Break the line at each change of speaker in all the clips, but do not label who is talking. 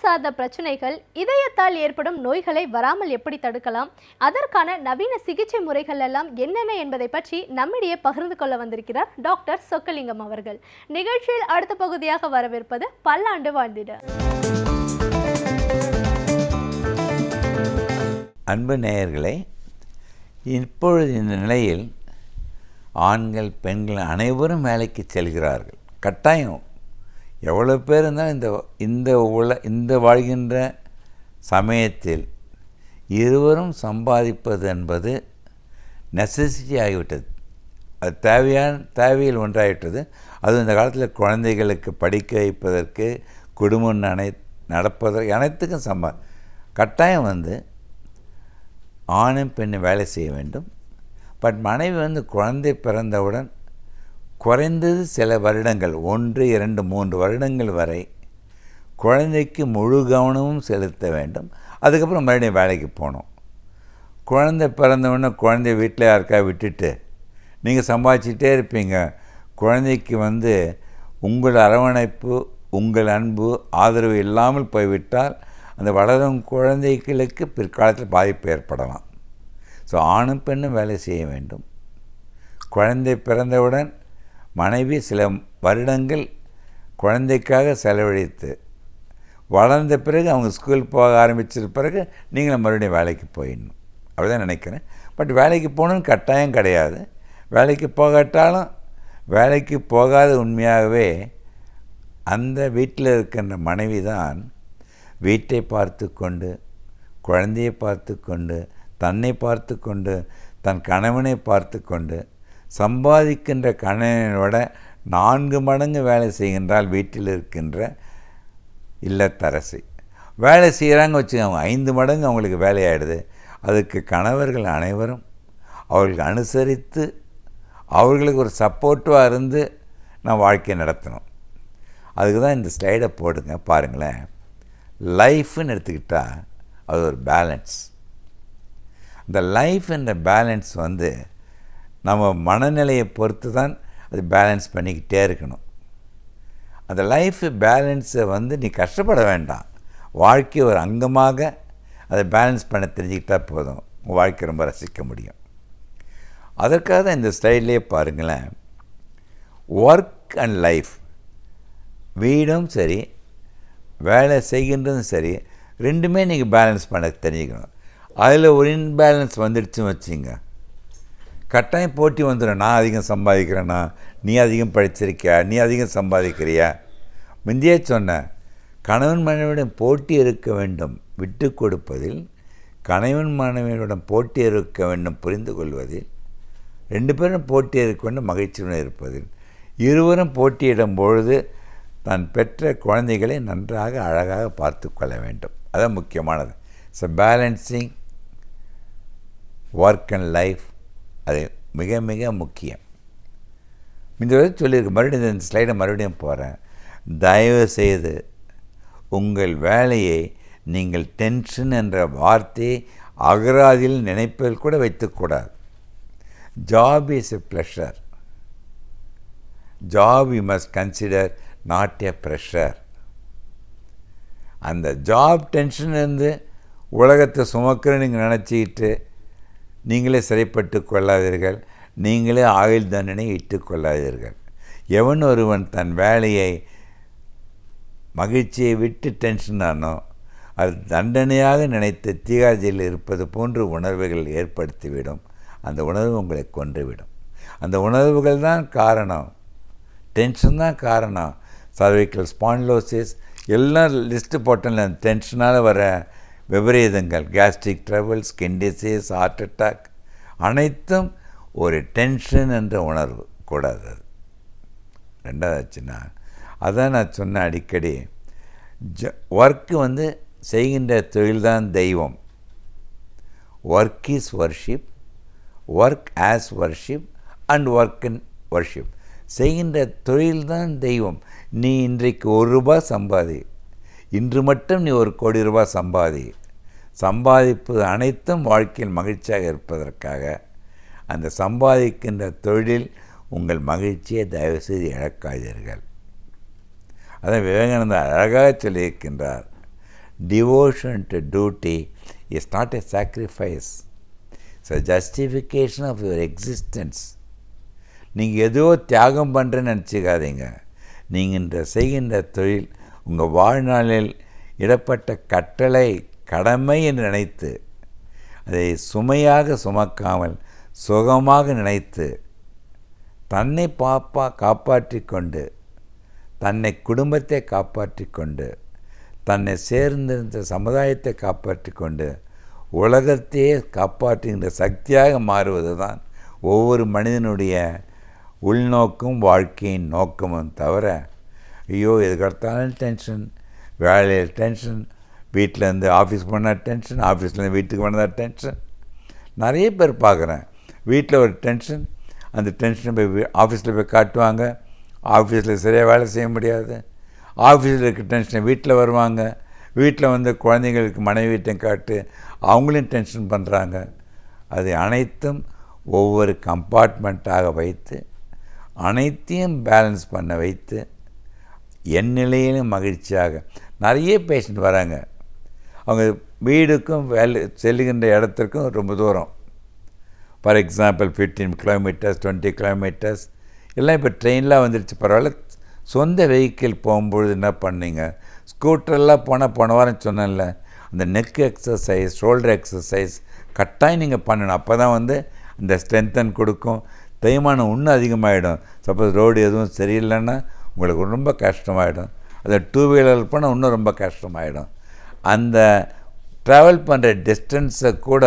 சார்ந்த பிரச்சனைகள், இதயத்தால் ஏற்படும் நோய்களை வராமல் எப்படி தடுக்கலாம், அதற்கான நவீன சிகிச்சை முறைகள் எல்லாம் என்னென்ன என்பதை பற்றி நம்மிடையே பகிர்ந்து கொள்ள வந்திருக்கிறார் டாக்டர் சொக்கலிங்கம் அவர்கள். நிகழ்ச்சியில் அடுத்த பகுதியாக வரவிருப்பது பல்லாண்டு வாழ்ந்திட.
அன்பு நேயர்களே, இப்பொழுது இந்த நிலையில் ஆண்கள் பெண்கள் அனைவரும் வேலைக்கு செல்கிறார்கள். கட்டாயம் எவ்வளோ பேர் இருந்தால் இந்த வாழ்கின்ற சமயத்தில் இருவரும் சம்பாதிப்பது என்பது நெசசிட்டி ஆகிவிட்டது. அது தேவையில் ஒன்றாகிவிட்டது. அதுவும் இந்த காலத்தில் குழந்தைகளுக்கு படிக்க வைப்பதற்கு, குடும்பம் நடப்பதற்கு அனைத்துக்கும் கட்டாயம் ஆணும் பெண்ணும் வேலை செய்ய வேண்டும். பட் மனைவி குழந்தை பிறந்தவுடன் குறைந்தது சில வருடங்கள் 1, 2, 3 வருடங்கள் வரை குழந்தைக்கு முழு கவனமும் செலுத்த வேண்டும். அதுக்கப்புறம் மறுபடியும் வேலைக்கு போகணும். குழந்தை பிறந்தவுடனே குழந்தைய வீட்டில் யாருக்கா விட்டுட்டு நீங்கள் சம்பாதிச்சிட்டே இருப்பீங்க. குழந்தைக்கு உங்கள் அரவணைப்பு, உங்கள் அன்பு, ஆதரவு இல்லாமல் போய்விட்டால் அந்த வளரும் குழந்தைகளுக்கு பிற்காலத்தில் பாதிப்பு ஏற்படலாம். ஸோ ஆணும் பெண்ணும் வேலை செய்ய வேண்டும். குழந்தை பிறந்தவுடன் மனைவி சில வருடங்கள் குழந்தைக்காக செலவழித்து வளர்ந்த பிறகு அவங்க ஸ்கூல் போக ஆரம்பித்த பிறகு நீங்களும் மறுபடியும் வேலைக்கு போயிடணும். அப்படி தான் நினைக்கிறேன். பட் வேலைக்கு போகணுன்னு கட்டாயம் கிடையாது. வேலைக்கு போகாட்டாலும் வேலைக்கு போகாத உண்மையாகவே அந்த வீட்டில் இருக்கின்ற மனைவி தான் வீட்டை பார்த்து கொண்டு, குழந்தையை பார்த்து கொண்டு, தன்னை பார்த்து கொண்டு, தன் கணவனை பார்த்து கொண்டு, சம்பாதிக்கின்ற கணவனோட 4 மடங்கு வேலை செய்கின்றால் வீட்டில் இருக்கின்ற இல்லத்தரசி. வேலை செய்கிறாங்க வச்சுக்கோங்க, 5 மடங்கு அவங்களுக்கு வேலையாயிடுது. அதுக்கு கணவர்கள் அனைவரும் அவர்களுக்கு அனுசரித்து அவர்களுக்கு ஒரு சப்போர்ட்டிவாக இருந்து நான் வாழ்க்கையை நடத்தணும். அதுக்கு தான் இந்த ஸ்லைடை போடுங்க, பாருங்களேன். லைஃப்னு எடுத்துக்கிட்டால் அது ஒரு பேலன்ஸ். இந்த லைஃப் என்ற பேலன்ஸ் நம்ம மனநிலையை பொறுத்து தான் அது பேலன்ஸ் பண்ணிக்கிட்டே இருக்கணும். அந்த லைஃப் பேலன்ஸை நீ கஷ்டப்பட வேண்டாம். வாழ்க்கை ஒரு அங்கமாக அதை பேலன்ஸ் பண்ண தெரிஞ்சுக்கிட்டால் போதும், உங்கள் வாழ்க்கை ரொம்ப ரசிக்க முடியும். அதற்காக தான் இந்த ஸ்டைல்லே பாருங்களேன். ஒர்க் அண்ட் லைஃப், வீடும் சரி வேலை செய்கின்றதும் சரி, ரெண்டுமே நீங்கள் பேலன்ஸ் பண்ண தெரிஞ்சுக்கணும். அதில் ஒரு இன்பேலன்ஸ் வந்துடுச்சுன்னு வச்சுங்க, கட்டாயம் போட்டி வந்துடும். நான் அதிகம் சம்பாதிக்கிறேன்னா, நீ அதிகம் படிச்சிருக்கியா, நீ அதிகம் சம்பாதிக்கிறியா. முந்தையே சொன்னேன், கணவன் மனைவியுடன் போட்டி இருக்க வேண்டும் விட்டு கொடுப்பதில், கணவன் மனைவியுடன் போட்டி இருக்க வேண்டும் புரிந்து கொள்வதில், 2 பேரும் போட்டி இருக்க வேண்டும் மகிழ்ச்சியுடன் இருப்பதில், இருவரும் போட்டியிடும் பொழுது தான் பெற்ற குழந்தைகளை நன்றாக அழகாக பார்த்து கொள்ள வேண்டும். அதுதான் முக்கியமானது. So balancing work and life, அது மிக மிக முக்கியம். இந்த சொல்லியிருக்கு. மறுபடியும் இந்த ஸ்லைடை மறுபடியும் போகிறேன். தயவு செய்து உங்கள் வேலையை நீங்கள் டென்ஷன் என்ற வார்த்தையை அகராதியில் நினைப்பதில் கூட வைத்துக்கூடாது. Job is a pleasure. Job you must consider not a pressure. அந்த ஜாப் டென்ஷன் உலகத்தை சுமக்கிறேன்னு நீங்கள் நினச்சிக்கிட்டு நீங்களே சிறைப்பட்டு கொள்ளாதீர்கள். நீங்களே ஆயுள் தண்டனை இட்டுக்கொள்ளாதீர்கள். எவன் ஒருவன் தன் வேலையை மகிழ்ச்சியை விட்டு டென்ஷன் ஆனோ, அது தண்டனையாக நினைத்து தீகாஜியில் இருப்பது போன்று உணர்வுகள் ஏற்படுத்திவிடும். அந்த உணர்வு உங்களை கொன்றுவிடும். அந்த உணர்வுகள் தான் காரணம், டென்ஷன் தான் காரணம். சர்வைக்கல் ஸ்பான்லோசிஸ் எல்லாம் லிஸ்ட்டு போட்டேன்ல, டென்ஷனால் வர விபரீதங்கள், gastric trouble, skin disease, heart attack, அனைத்தும் ஒரு டென்ஷன் என்ற உணர்வு கூடாது. அது ரெண்டாவது ஆச்சுன்னா, அதான் நான் சொன்னேன் அடிக்கடி, ஒர்க்கு செய்கின்ற தொழில்தான் தெய்வம். Work is worship, work as worship and work in worship. செய்கின்ற தொழில்தான் தெய்வம். நீ இன்றைக்கு ₹1 சம்பாதி, இன்று மட்டும் நீ ₹1,00,00,000 சம்பாதி. சம்பாதிப்பது அனைத்தும் வாழ்க்கையில் மகிழ்ச்சியாக இருப்பதற்காக. அந்த சம்பாதிக்கின்ற தொழிலில் உங்கள் மகிழ்ச்சியை தயவுசெய்து இழக்காதீர்கள். அதான் விவேகானந்தர் அழகாக சொல்லியிருக்கின்றார், devotion to duty is not a sacrifice, it's a justification of your existence. நீங்கள் ஏதோ தியாகம் பண்ணுறேன்னு நினச்சிக்காதீங்க. நீங்கள் இன்று செய்கின்ற தொழில் உங்கள் வாழ்நாளில் இடப்பட்ட கட்டளை, கடமை என்று நினைத்து அதை சுமையாக சுமக்காமல் சுகமாக நினைத்து தன்னை காப்பாற்றி கொண்டு, தன்னை குடும்பத்தை காப்பாற்றி கொண்டு, தன்னை சேர்ந்திருந்த சமுதாயத்தை காப்பாற்றி கொண்டு, உலகத்தையே காப்பாற்றுகின்ற சக்தியாக மாறுவது தான் ஒவ்வொரு மனிதனுடைய உள்நோக்கும் வாழ்க்கையின் நோக்கமும் தவிர, ஐயோ எதுக்கடுத்தாலும் டென்ஷன், வேலையில் டென்ஷன், வீட்டிலேருந்து ஆஃபீஸ் போனால் டென்ஷன், ஆஃபீஸ்லேருந்து வீட்டுக்கு வந்தால் டென்ஷன். நிறைய பேர் பார்க்குறேன், வீட்டில் ஒரு டென்ஷன், அந்த டென்ஷனை போய் ஆஃபீஸில் போய் காட்டுவாங்க. ஆஃபீஸில் சரியாக வேலை செய்ய முடியாது. ஆஃபீஸில் இருக்க டென்ஷனை வீட்டில் வருவாங்க. வீட்டில் வந்து குழந்தைங்களுக்கு மனைவி வீட்டையும் காட்டு, அவங்களையும் டென்ஷன் பண்ணுறாங்க. அது அனைத்தும் ஒவ்வொரு கம்பார்ட்மெண்ட்டாக வைத்து அனைத்தையும் பேலன்ஸ் பண்ண வைத்து என் நிலையிலும் மகிழ்ச்சியாக நிறைய பேஷண்ட் வராங்க. அவங்க வீடுக்கும் வேலை செல்லுகின்ற இடத்திற்கும் ரொம்ப தூரம். ஃபார் எக்ஸாம்பிள் 15 கிலோமீட்டர்ஸ், 20 கிலோமீட்டர்ஸ் எல்லாம் இப்போ ட்ரெயின்லாம் வந்துடுச்சு, பரவாயில்ல. சொந்த வெஹிக்கிள் போகும்பொழுது என்ன பண்ணீங்க, ஸ்கூட்டரெல்லாம் போன வாரம் சொன்னேன்ல, அந்த நெக் எக்ஸசைஸ், ஷோல்டர் எக்ஸசைஸ் கட்டாயம் நீங்கள் பண்ணணும். அப்போ தான் வந்து இந்த ஸ்ட்ரென்த்தன் கொடுக்கும். தேய்மானம் இன்னும் அதிகமாகிடும். சப்போஸ் ரோடு எதுவும் சரியில்லைன்னா உங்களுக்கு ரொம்ப கஷ்டமாயிடும். அதை 2 வீலர் போனால் இன்னும் ரொம்ப கஷ்டமாயிடும். அந்த ட்ராவல் பண்ணுற டிஸ்டன்ஸை கூட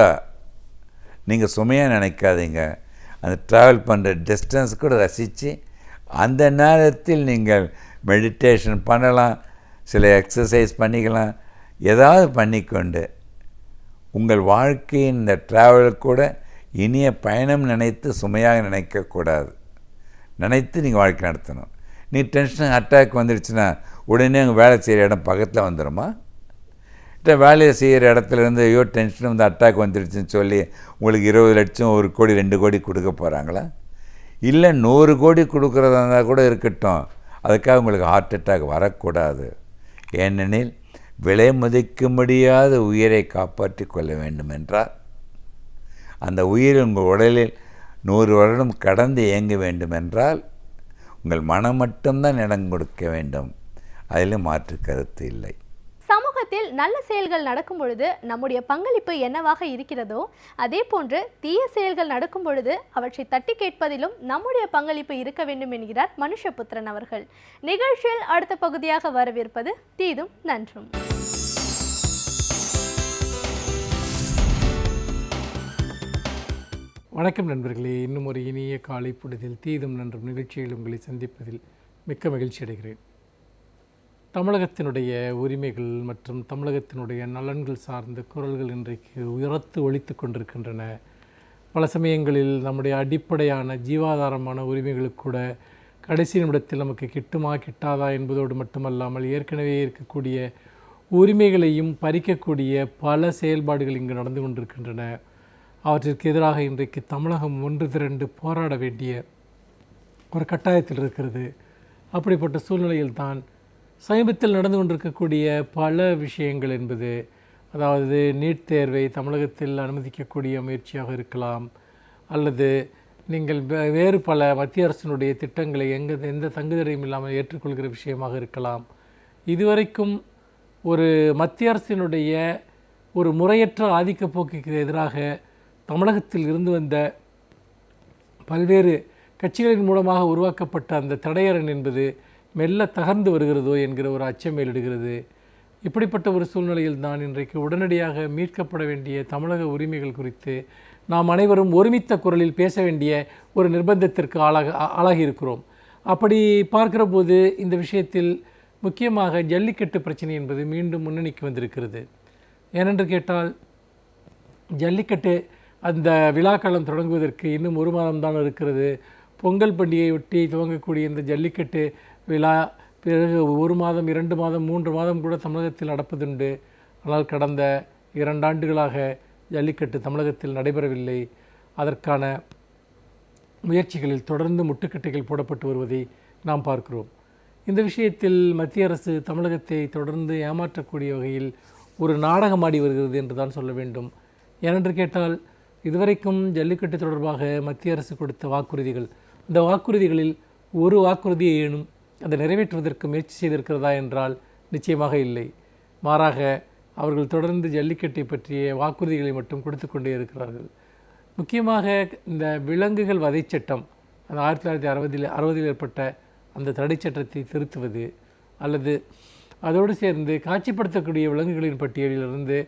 நீங்கள் சுமையாக நினைக்காதீங்க. அந்த ட்ராவல் பண்ணுற டிஸ்டன்ஸ் கூட ரசித்து அந்த நேரத்தில் நீங்கள் மெடிடேஷன் பண்ணலாம், சில எக்ஸசைஸ் பண்ணிக்கலாம். ஏதாவது பண்ணிக்கொண்டு உங்கள் வாழ்க்கையின் இந்த ட்ராவல் கூட இனிய பயணம் நினைத்து சுமையாக நினைக்கக்கூடாது. நினைத்து நீங்கள் வாழ்க்கை நடத்தணும். நீ டென்ஷன் அட்டாக் வந்துடுச்சுன்னா உடனே அங்கே வேலை செய்கிற இடம் பக்கத்தில் வந்துடுமா? இல்லை வேலையை செய்கிற இடத்துலேருந்து ஐயோ டென்ஷன் வந்து அட்டாக் வந்துடுச்சுன்னு சொல்லி உங்களுக்கு 20 லட்சம், 1 கோடி, 2 கோடி கொடுக்க போகிறாங்களா? இல்லை 100 கோடி கொடுக்குறதா இருந்தால் கூட இருக்கட்டும், அதுக்காக உங்களுக்கு ஹார்ட் அட்டாக் வரக்கூடாது. ஏனெனில் விலை மதிக்க முடியாத உயிரை காப்பாற்றி கொள்ள வேண்டும் என்றால் அந்த உயிர் உங்கள் உடலில் 100 வருடம் கடந்து இயங்க வேண்டும் என்றால் உங்கள் மனம் மட்டும்தான் இடம் கொடுக்க வேண்டும். அதில் மாற்று கருத்து இல்லை.
சமூகத்தில் நல்ல செயல்கள் நடக்கும் பொழுது நம்முடைய பங்களிப்பு என்னவாக இருக்கிறதோ அதே போன்று தீய செயல்கள் நடக்கும் பொழுது அவற்றை தட்டி கேட்பதிலும் நம்முடைய பங்களிப்பு இருக்க வேண்டும் என்கிறார் மனுஷபுத்திரன் அவர்கள். நிகழ்ச்சியில் அடுத்த பகுதியாக வரவிருப்பது தீதும் நன்றும்.
வணக்கம் நண்பர்களே, இன்னும் ஒரு இனிய காலை பொழுதில் தீதும் நன்றும் நிகழ்ச்சியில் உங்களை சந்திப்பதில் மிக்க மகிழ்ச்சி அடைகிறேன். தமிழகத்தினுடைய உரிமைகள் மற்றும் தமிழகத்தினுடைய நலன்கள் சார்ந்த குரல்கள் இன்றைக்கு உயர்த்து ஒலித்து கொண்டிருக்கின்றன. பல சமயங்களில் நம்முடைய அடிப்படையான ஜீவாதாரமான உரிமைகளுக்கு கூட கடைசி நிமிடத்தில் நமக்கு கிட்டுமா கிட்டாதா என்பதோடு மட்டுமல்லாமல் ஏற்கனவே இருக்கக்கூடிய உரிமைகளையும் பறிக்கக்கூடிய பல செயல்பாடுகள் இங்கு நடந்து கொண்டிருக்கின்றன. அவற்றிற்கு எதிராக இன்றைக்கு தமிழகம் ஒன்று திரண்டு போராட வேண்டிய ஒரு கட்டாயத்தில் இருக்கிறது. அப்படிப்பட்ட சூழ்நிலையில்தான் சமீபத்தில் நடந்து கொண்டிருக்கக்கூடிய பல விஷயங்கள் என்பது, அதாவது நீட் தேர்வை தமிழகத்தில் அனுமதிக்கக்கூடிய முயற்சியாக இருக்கலாம், அல்லது நீங்கள் வேறு பல மத்திய அரசினுடைய திட்டங்களை எந்த தங்குதடையும் இல்லாமல் ஏற்றுக்கொள்கிற விஷயமாக இருக்கலாம். இதுவரைக்கும் ஒரு மத்திய அரசினுடைய ஒரு முறையற்ற ஆதிக்க போக்குக்கு எதிராக தமிழகத்தில் இருந்து வந்த பல்வேறு கட்சிகளின் மூலமாக உருவாக்கப்பட்ட அந்த தடையரண் என்பது மெல்ல தகர்ந்து வருகிறதோ என்கிற ஒரு அச்சம் மேலிடுகிறது. இப்படிப்பட்ட ஒரு சூழ்நிலையில் தான் இன்றைக்கு உடனடியாக மீட்கப்பட வேண்டிய தமிழக உரிமைகள் குறித்து நாம் அனைவரும் ஒருமித்த குரலில் பேச வேண்டிய ஒரு நிர்பந்தத்திற்கு ஆளாகி இருக்கிறோம். அப்படி பார்க்கிற போது இந்த விஷயத்தில் முக்கியமாக ஜல்லிக்கட்டு பிரச்சனை என்பது மீண்டும் முன்னணிக்கு வந்திருக்கிறது. ஏனென்று கேட்டால், ஜல்லிக்கட்டு அந்த விழாக்காலம் தொடங்குவதற்கு இன்னும் 1 மாதம்தான் இருக்கிறது. பொங்கல் பண்டிகையை ஒட்டி துவங்கக்கூடிய இந்த ஜல்லிக்கட்டு விழா பிறகு 1 மாதம் 2 மாதம் 3 மாதம் கூட தமிழகத்தில் நடப்பதுண்டு. ஆனால் கடந்த 2 ஆண்டுகளாக ஜல்லிக்கட்டு தமிழகத்தில் நடைபெறவில்லை. அதற்கான முயற்சிகளில் தொடர்ந்து முட்டுக்கட்டைகள் போடப்பட்டு வருவதை நாம் பார்க்கிறோம். இந்த விஷயத்தில் மத்திய அரசு தமிழகத்தை தொடர்ந்து ஏமாற்றக்கூடிய வகையில் ஒரு நாடகமாடி வருகிறது என்று தான் சொல்ல வேண்டும். ஏனென்று கேட்டால், இதுவரைக்கும் ஜல்லிக்கட்டு தொடர்பாக மத்திய அரசு கொடுத்த வாக்குறுதிகள், அந்த வாக்குறுதிகளில் ஒரு வாக்குறுதியை ஏனும் அதை நிறைவேற்றுவதற்கு முயற்சி செய்திருக்கிறதா என்றால் நிச்சயமாக இல்லை. மாறாக அவர்கள் தொடர்ந்து ஜல்லிக்கட்டை பற்றிய வாக்குறுதிகளை மட்டும் கொடுத்து கொண்டே இருக்கிறார்கள். முக்கியமாக இந்த விலங்குகள் வதை சட்டம், அந்த 1960 ஏற்பட்ட அந்த தடை சட்டத்தை திருத்துவது, அல்லது அதோடு சேர்ந்து காட்சிப்படுத்தக்கூடிய விலங்குகளின் பட்டியலிலிருந்து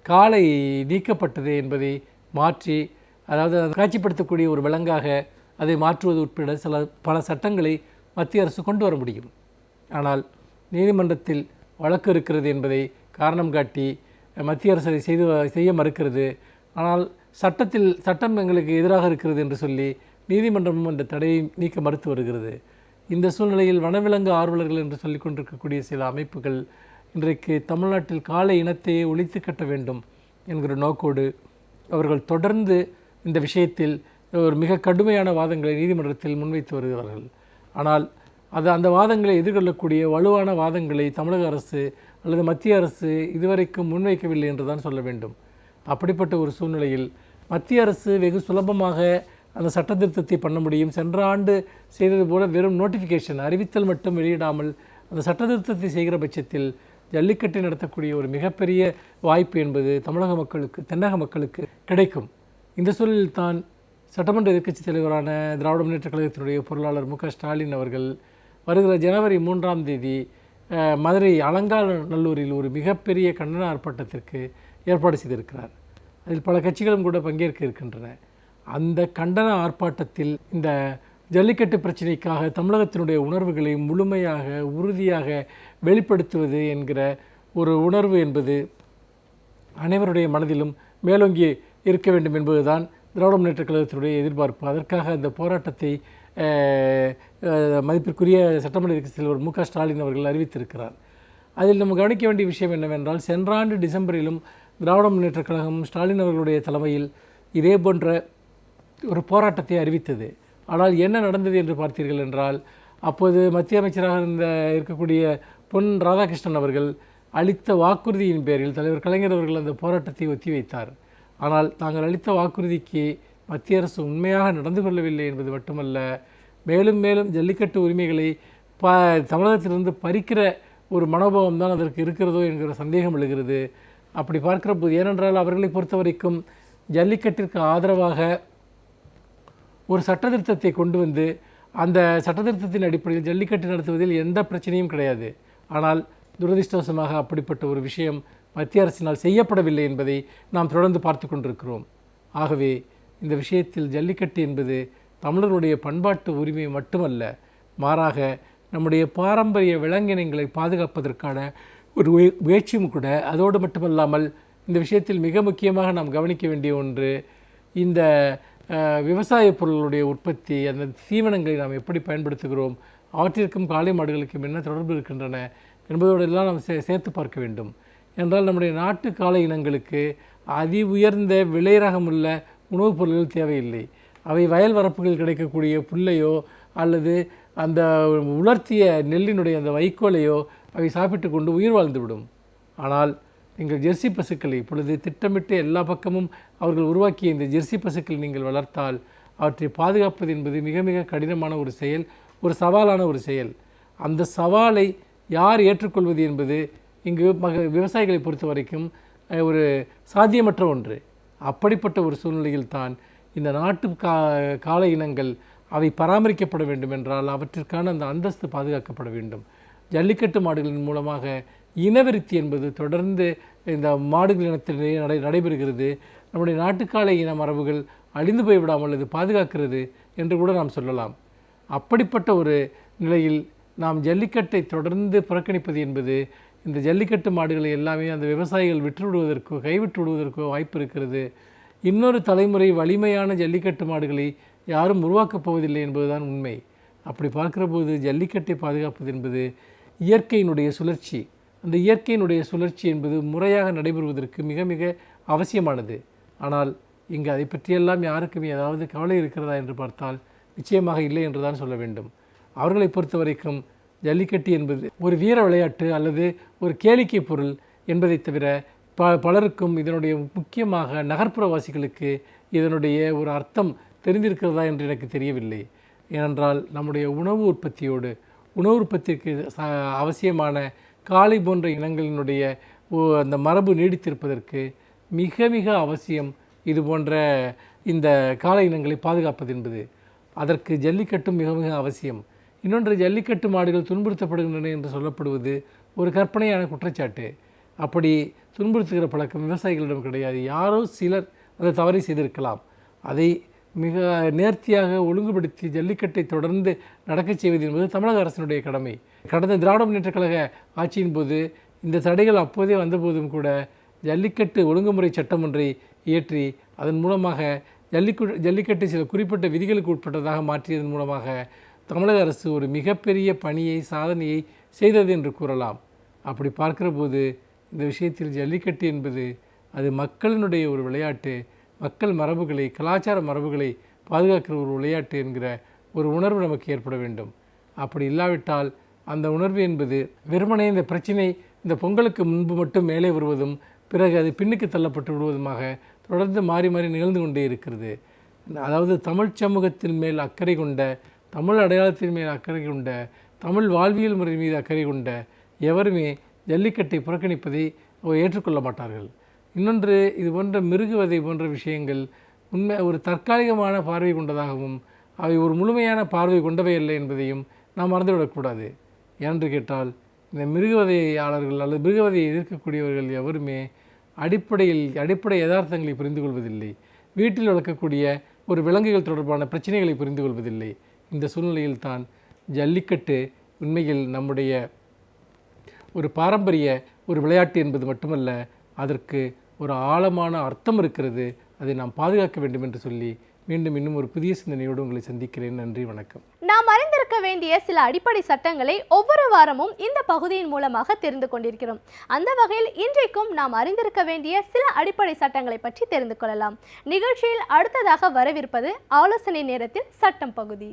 காளை நீக்கப்பட்டது என்பதை மாற்றி, அதாவது காட்சிப்படுத்தக்கூடிய ஒரு விலங்காக அதை மாற்றுவது உட்பட பல சட்டங்களை மத்திய அரசு கொண்டு வர முடியும். ஆனால் நீதிமன்றத்தில் வழக்கு இருக்கிறது என்பதை காரணம் காட்டி மத்திய அரசு அதை செய்ய மறுக்கிறது. ஆனால் சட்டம் எங்களுக்கு எதிராக இருக்கிறது என்று சொல்லி நீதிமன்றமும் அந்த தடையை நீக்க மறுத்து வருகிறது. இந்த சூழ்நிலையில் வனவிலங்கு ஆர்வலர்கள் என்று சொல்லிக் கொண்டிருக்கக்கூடிய சில அமைப்புகள் இன்றைக்கு தமிழ்நாட்டில் காளை இனத்தையே ஒழித்து கட்ட வேண்டும் என்கிற நோக்கோடு அவர்கள் தொடர்ந்து இந்த விஷயத்தில் ஒரு மிக கடுமையான வாதங்களை நீதிமன்றத்தில் முன்வைத்து வருகிறார்கள். ஆனால் அந்த வாதங்களை எதிர்கொள்ளக்கூடிய வலுவான வாதங்களை தமிழக அரசு அல்லது மத்திய அரசு இதுவரைக்கும் முன்வைக்கவில்லை என்று தான் சொல்ல வேண்டும். அப்படிப்பட்ட ஒரு சூழ்நிலையில் மத்திய அரசு வெகு சுலபமாக அந்த சட்ட திருத்தத்தை பண்ண முடியும். சென்ற ஆண்டு செய்தது போல வெறும் நோட்டிஃபிகேஷன், அறிவித்தல் மட்டும் வெளியிடாமல் அந்த சட்ட திருத்தத்தை செய்கிற பட்சத்தில் ஜல்லிக்கட்டை நடத்தக்கூடிய ஒரு மிகப்பெரிய வாய்ப்பு என்பது தமிழக மக்களுக்கு, தென்னக மக்களுக்கு கிடைக்கும். இந்த சூழலில் தான் சட்டமன்ற எதிர்க்கட்சித் தலைவரான திராவிட முன்னேற்ற கழகத்தினுடைய பொருளாளர் மு க ஸ்டாலின் அவர்கள் வருகிற ஜனவரி 3ஆம் தேதி மதுரை அலங்காநல்லூரில் ஒரு மிகப்பெரிய கண்டன ஆர்ப்பாட்டத்திற்கு ஏற்பாடு செய்திருக்கிறார். அதில் பல கட்சிகளும் கூட பங்கேற்க இருக்கின்றன. அந்த கண்டன ஆர்ப்பாட்டத்தில் இந்த ஜல்லிக்கட்டு பிரச்சனைக்காக தமிழகத்தினுடைய உணர்வுகளை முழுமையாக உறுதியாக வெளிப்படுத்துவது என்கிற ஒரு உணர்வு என்பது அனைவருடைய மனதிலும் மேலோங்கி இருக்க வேண்டும் என்பதுதான் திராவிட முன்னேற்ற கழகத்தினுடைய எதிர்பார்ப்பு. அதற்காக அந்த போராட்டத்தை மதிப்பிற்குரிய சட்டமன்ற எதிர்க்கட்சித் தலைவர் மு க ஸ்டாலின் அவர்கள் அறிவித்திருக்கிறார். அதில் நம்ம கவனிக்க வேண்டிய விஷயம் என்னவென்றால், சென்ற ஆண்டு டிசம்பரிலும் திராவிட முன்னேற்ற கழகம் ஸ்டாலின் அவர்களுடைய தலைமையில் இதே போன்ற ஒரு போராட்டத்தை அறிவித்தது. ஆனால் என்ன நடந்தது என்று பார்த்தீர்கள் என்றால், அப்போது மத்திய அமைச்சராக இருக்கக்கூடிய பொன் ராதாகிருஷ்ணன் அவர்கள் அளித்த வாக்குறுதியின் பேரில் தலைவர் கலைஞர் அவர்கள் அந்த போராட்டத்தை ஒத்திவைத்தார். ஆனால் தாங்கள் அளித்த வாக்குறுதிக்கு மத்திய அரசு உண்மையாக நடந்து கொள்ளவில்லை என்பது மட்டுமல்ல, மேலும் மேலும் ஜல்லிக்கட்டு உரிமைகளை தமிழகத்திலிருந்து பறிக்கிற ஒரு மனோபாவம் தான் அதற்கு இருக்கிறதோ என்கிற சந்தேகம் எழுகிறது. அப்படி பார்க்கிற போது, ஏனென்றால் அவர்களை பொறுத்த வரைக்கும் ஜல்லிக்கட்டிற்கு ஆதரவாக ஒரு சட்டத்திருத்தத்தை கொண்டு வந்து அந்த சட்டத்திருத்தத்தின் அடிப்படையில் ஜல்லிக்கட்டு நடத்துவதில் எந்த பிரச்சனையும் கிடையாது. ஆனால் துரதிர்ஷ்டவசமாக அப்படிப்பட்ட ஒரு விஷயம் மத்திய அரசினால் செய்யப்படவில்லை என்பதை நாம் தொடர்ந்து பார்த்து கொண்டிருக்கிறோம். ஆகவே இந்த விஷயத்தில் ஜல்லிக்கட்டு என்பது தமிழர்களுடைய பண்பாட்டு உரிமை மட்டுமல்ல, மாறாக நம்முடைய பாரம்பரிய விலங்கினங்களை பாதுகாப்பதற்கான ஒரு முயற்சியும் கூட. அதோடு மட்டுமல்லாமல் இந்த விஷயத்தில் மிக முக்கியமாக நாம் கவனிக்க வேண்டிய ஒன்று, இந்த விவசாய பொருளுடைய உற்பத்தி, அந்த தீவனங்களை நாம் எப்படி பயன்படுத்துகிறோம், அவற்றிற்கும் காளை மாடுகளுக்கும் என்ன தொடர்பு இருக்கின்றன என்பதோடு எல்லாம் நாம் சேர்த்து பார்க்க வேண்டும். என்றால் நம்முடைய நாட்டு காளை இனங்களுக்கு அதி உயர்ந்த விலை ரகமுள்ள உணவுப் பொருட்கள் தேவையில்லை. அவை வயல் வரப்புகள் கிடைக்கக்கூடிய புல்லையோ அல்லது அந்த உலர்த்திய நெல்லினுடைய அந்த வைக்கோலையோ அவை சாப்பிட்டு கொண்டு உயிர் வாழ்ந்துவிடும். ஆனால் நீங்கள் ஜெர்சி பசுக்களை இப்பொழுது திட்டமிட்டு எல்லா பக்கமும் அவர்கள் உருவாக்கிய இந்த ஜெர்சி பசுக்களை நீங்கள் வளர்த்தால் அவற்றை பாதுகாப்பது என்பது மிக மிக கடினமான ஒரு செயல், ஒரு சவாலான ஒரு செயல். அந்த சவாலை யார் ஏற்றுக்கொள்வது என்பது இங்கு விவசாயிகளை பொறுத்த வரைக்கும் ஒரு சாத்தியமற்ற ஒன்று. அப்படிப்பட்ட ஒரு சூழ்நிலையில் தான் இந்த நாட்டு காளை இனங்கள் அவை பராமரிக்கப்பட வேண்டும் என்றால் அவற்றிற்கான அந்த அந்தஸ்து பாதுகாக்கப்பட வேண்டும். ஜல்லிக்கட்டு மாடுகளின் மூலமாக இனவிருத்தி என்பது தொடர்ந்து இந்த மாடுகள் இனத்திலேயே நடைபெறுகிறது. நம்முடைய நாட்டுக்காளை இன மரபுகள் அழிந்து போய்விடாமல் அது பாதுகாக்கிறது என்று கூட நாம் சொல்லலாம். அப்படிப்பட்ட ஒரு நிலையில் நாம் ஜல்லிக்கட்டை தொடர்ந்து புறக்கணிப்பது என்பது இந்த ஜல்லிக்கட்டு மாடுகளை எல்லாமே அந்த விவசாயிகள் விட்டுவிடுவதற்கோ கைவிட்டு விடுவதற்கோ வாய்ப்பு இருக்கிறது. இன்னொரு தலைமுறை வலிமையான ஜல்லிக்கட்டு மாடுகளை யாரும் உருவாக்கப் போவதில்லை என்பதுதான் உண்மை. அப்படி பார்க்கிற போது ஜல்லிக்கட்டை பாதுகாப்பது என்பது இயற்கையினுடைய சுழற்சி. அந்த இயற்கையினுடைய சுழற்சி என்பது முறையாக நடைபெறுவதற்கு மிக மிக அவசியமானது. ஆனால் இங்கு அதை பற்றியெல்லாம் யாருக்கும் ஏதாவது கவலை இருக்கிறதா என்று பார்த்தால் நிச்சயமாக இல்லை என்று தான் சொல்ல வேண்டும். அவர்களை பொறுத்த வரைக்கும் ஜல்லிக்கட்டு என்பது ஒரு வீர விளையாட்டு அல்லது ஒரு கேளிக்கை பொருள் என்பதை தவிர பலருக்கும் இதனுடைய முக்கியமாக நகர்ப்புறவாசிகளுக்கு இதனுடைய ஒரு அர்த்தம் தெரிந்திருக்கிறதா என்று எனக்கு தெரியவில்லை. ஏனென்றால் நம்முடைய உணவு உற்பத்தியோடு உணவு உற்பத்திக்கு அவசியமான காளை போன்ற இனங்களினுடைய அந்த மரபு நீடித்திருப்பதற்கு மிக மிக அவசியம் இது போன்ற இந்த காளை இனங்களை பாதுகாப்பது என்பது. அதற்கு ஜல்லிக்கட்டும் மிக மிக அவசியம். இன்னொன்று, ஜல்லிக்கட்டு மாடுகள் துன்புறுத்தப்படுகின்றன என்று சொல்லப்படுவது ஒரு கற்பனையான குற்றச்சாட்டு. அப்படி துன்புறுத்துகிற பழக்கம் விவசாயிகளிடம் கிடையாது. யாரோ சிலர் அதை தவறை செய்திருக்கலாம். அதை மிக நேர்த்தியாக ஒழுங்குபடுத்தி ஜல்லிக்கட்டை தொடர்ந்து நடக்கச் செய்வது என்பது தமிழக அரசினுடைய கடமை. கடந்த திராவிட முன்னேற்றக் கழக ஆட்சியின் போது இந்த தடைகள் அப்போதே வந்தபோதும் கூட ஜல்லிக்கட்டு ஒழுங்குமுறை சட்டம் ஒன்றை இயற்றி அதன் மூலமாக ஜல்லிக்கட்டை சில குறிப்பிட்ட விதிகளுக்கு உட்பட்டதாக மாற்றியதன் மூலமாக தமிழக அரசு ஒரு மிகப்பெரிய பணியை சாதனையை செய்தது என்று கூறலாம். அப்படி பார்க்கிற போது இந்த விஷயத்தில் ஜல்லிக்கட்டு என்பது அது மக்களினுடைய ஒரு விளையாட்டு, மக்கள் மரபுகளை கலாச்சார மரபுகளை பாதுகாக்கிற ஒரு விளையாட்டு என்கிற ஒரு உணர்வு நமக்கு ஏற்பட வேண்டும். அப்படி இல்லாவிட்டால் அந்த உணர்வு என்பது வெறுமனே இந்த பிரச்சனை இந்த பொங்கலுக்கு முன்பு மட்டும் மேலே வருவதும் பிறகு அது பின்னுக்கு தள்ளப்பட்டு விடுவதுமாக தொடர்ந்து மாறி மாறி நிகழ்ந்து கொண்டே இருக்கிறது. அதாவது தமிழ் சமூகத்தின் மேல் அக்கறை கொண்ட, தமிழ் அடையாளத்தின் மேல் அக்கறை கொண்ட, தமிழ் வாழ்வியல் முறை மீது அக்கறை கொண்ட எவருமே ஜல்லிக்கட்டை புறக்கணிப்பதை ஏற்றுக்கொள்ள மாட்டார்கள். இன்னொன்று, இது போன்ற மிருகுவதை போன்ற விஷயங்கள் உண்மை ஒரு தற்காலிகமான பார்வை கொண்டதாகவும் அவை ஒரு முழுமையான பார்வை கொண்டவை அல்ல என்பதையும் நாம் மறந்துவிடக்கூடாது. ஏனென்று கேட்டால் இந்த மிருகவதையாளர்கள் அல்லது மிருகவதையை எதிர்க்கக்கூடியவர்கள் எவருமே அடிப்படை யதார்த்தங்களை புரிந்து கொள்வதில்லை. வீட்டில் வளர்க்கக்கூடிய ஒரு விலங்குகள் தொடர்பான பிரச்சனைகளை புரிந்து கொள்வதில்லை. இந்த சூழ்நிலையில் தான் ஜல்லிக்கட்டு உண்மையில் நம்முடைய ஒரு பாரம்பரிய ஒரு விளையாட்டு என்பது மட்டுமல்ல, அதற்கு ஒரு ஆழமான அர்த்தம் இருக்கிறது. அதை நாம் பாதுகாக்க வேண்டும் என்று சொல்லி மீண்டும் இன்னும் ஒரு புதிய சிந்தனையோடு உங்களை சந்திக்கிறேன். நன்றி, வணக்கம்.
நாம் அறிந்திருக்க வேண்டிய சில அடிப்படை சட்டங்களை ஒவ்வொரு வாரமும் இந்த பகுதியின் மூலமாக தெரிந்து கொண்டிருக்கிறோம். அந்த வகையில் இன்றைக்கும் நாம் அறிந்திருக்க வேண்டிய சில அடிப்படை சட்டங்களை பற்றி தெரிந்து கொள்ளலாம். நிகழ்ச்சியில் அடுத்ததாக வரவிருப்பது ஆலோசனை நேரத்தில் சட்டம் பகுதி.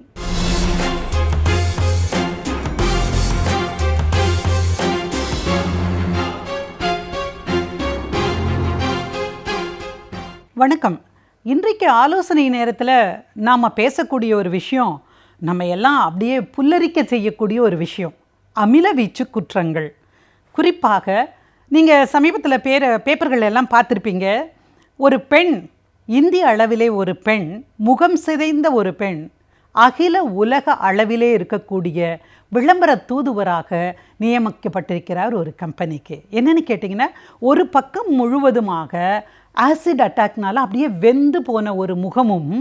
வணக்கம். இன்றைக்கு ஆலோசனை நேரத்தில் நாம் பேசக்கூடிய ஒரு விஷயம், நம்ம எல்லாம் அப்படியே புல்லரிக்க செய்யக்கூடிய ஒரு விஷயம், அமிலவீச்சு குற்றங்கள். குறிப்பாக நீங்கள் சமீபத்தில் பேப்பர்கள் எல்லாம் பார்த்துருப்பீங்க. ஒரு பெண், இந்திய அளவிலே ஒரு பெண், முகம் சிதைந்த ஒரு பெண், அகில உலக அளவிலே இருக்கக்கூடிய விளம்பர தூதுவராக நியமிக்கப்பட்டிருக்கிறார் ஒரு கம்பெனிக்கு. என்னென்னு கேட்டிங்கன்னா, ஒரு பக்கம் முழுவதுமாக ஆசிட் அட்டாக்னால அப்படியே வெந்து போன ஒரு முகமும்,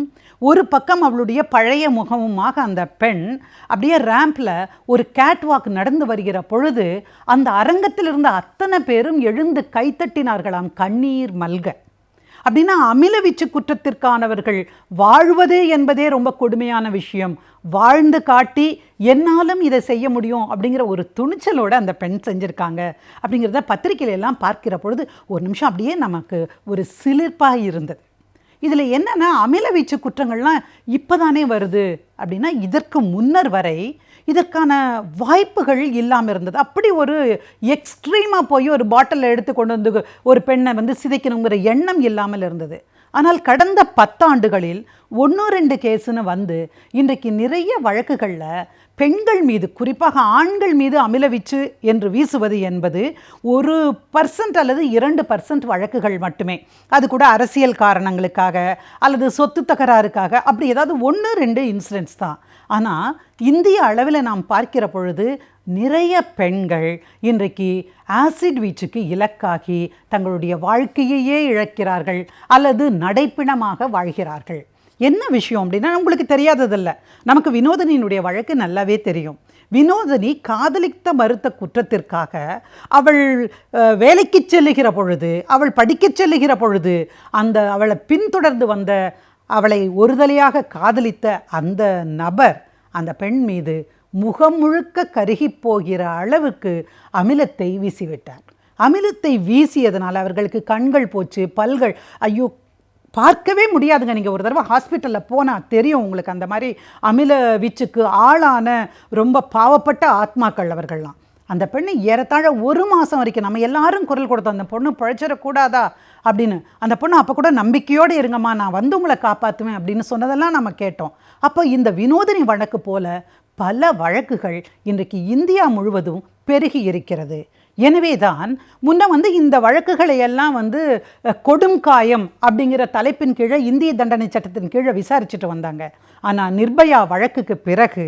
ஒரு பக்கம் அவளுடைய பழைய முகமுமாக அந்த பெண் அப்படியே ரேம்பில் ஒரு கேட்வாக் நடந்து வருகிற பொழுது அந்த அரங்கத்தில் இருந்த அத்தனை பேரும் எழுந்து கைத்தட்டினார்களாம், கண்ணீர் மல்க. அப்படின்னா அமிலவீச்சு குற்றத்திற்கானவர்கள் வாழ்வதே என்பதே ரொம்ப கொடுமையான விஷயம். வாழ்ந்து காட்டி என்னாலும் இதை செய்ய முடியும் அப்படிங்கிற ஒரு துணிச்சலோடு அந்த பெண் செஞ்சுருக்காங்க அப்படிங்கிறத பத்திரிகையில எல்லாம் பார்க்கிற பொழுது ஒரு நிமிஷம் அப்படியே நமக்கு ஒரு சிலிர்ப்பாக இருந்தது. இதில் என்னென்னா, அமிலவீச்சு குற்றங்கள்லாம் இப்போ தானே வருது அப்படின்னா, இதற்கு முன்னர் வரை இதற்கான வாய்ப்புகள் இல்லாமல் இருந்தது. அப்படி ஒரு எக்ஸ்ட்ரீமாக போய் ஒரு பாட்டிலில் எடுத்து கொண்டு வந்து ஒரு பெண்ணை சிதைக்கணுங்கிற எண்ணம் இல்லாமல் இருந்தது. ஆனால் கடந்த 10 ஆண்டுகளில் 1-2 கேஸுன்னு வந்து இன்றைக்கு நிறைய வழக்குகளில் பெண்கள் மீது, குறிப்பாக ஆண்கள் மீது அமிலவீச்சு என்று வீசுவது என்பது 1% அல்லது 2% வழக்குகள் மட்டுமே. அது கூட அரசியல் காரணங்களுக்காக அல்லது சொத்து தகராறுக்காக அப்படி ஏதாவது 1-2 இன்சிடென்ட்ஸ் தான். ஆனால் இந்திய அளவில் நாம் பார்க்கிற பொழுது நிறைய பெண்கள் இன்றைக்கு ஆசிட் வீச்சுக்கு இலக்காகி தங்களுடைய வாழ்க்கையையே இழக்கிறார்கள் அல்லது நடைப்பிணமாக வாழ்கிறார்கள். என்ன விஷயம் அப்படின்னா, உங்களுக்கு தெரியாததில்லை. நமக்கு வினோதினியினுடைய வழக்கு நல்லாவே தெரியும். வினோதினி காதலித்த மறுத்த குற்றத்திற்காக அவள் வேலைக்கு செல்லுகிற பொழுது, அவள் படிக்க செல்லுகிற பொழுது அவளை பின்தொடர்ந்து வந்த அவளை ஒருதலையாக காதலித்த அந்த நபர் அந்த பெண் மீது முகம் முழுக்க கருகி போகிற அளவுக்கு அமிலத்தை வீசிவிட்டார். அமிலத்தை வீசியதனால் அவர்களுக்கு கண்கள் போச்சு, பல்கள், ஐயோ பார்க்கவே முடியாதுங்க. நீங்கள் ஒரு தடவை ஹாஸ்பிட்டலில் போனால் தெரியும் உங்களுக்கு. அந்த மாதிரி அமில வீச்சுக்கு ஆளான ரொம்ப பாவப்பட்ட ஆத்மாக்கள் அவர்கள்லாம். அந்த பெண்ணை ஏறத்தாழ 1 மாதம் வரைக்கும் நம்ம எல்லாரும் குரல் கொடுத்தோம், அந்த பொண்ணு பிழைச்சிடக்கூடாதா அப்படின்னு. அந்த பொண்ணு அப்போ கூட நம்பிக்கையோடு இருங்கம்மா, நான் வந்து உங்களை காப்பாற்றுவேன் அப்படின்னு சொன்னதெல்லாம் நம்ம கேட்டோம். அப்போ இந்த வினோதினி வழக்கு போல பல வழக்குகள் இன்றைக்கு இந்தியா முழுவதும் பெருகி இருக்கிறது. எனவே தான் முன்ன இந்த வழக்குகளை எல்லாம் கொடும் காயம் அப்படிங்கிற தலைப்பின் கீழே இந்திய தண்டனை சட்டத்தின் கீழே விசாரிச்சுட்டு வந்தாங்க. ஆனால் நிர்பயா வழக்குக்கு பிறகு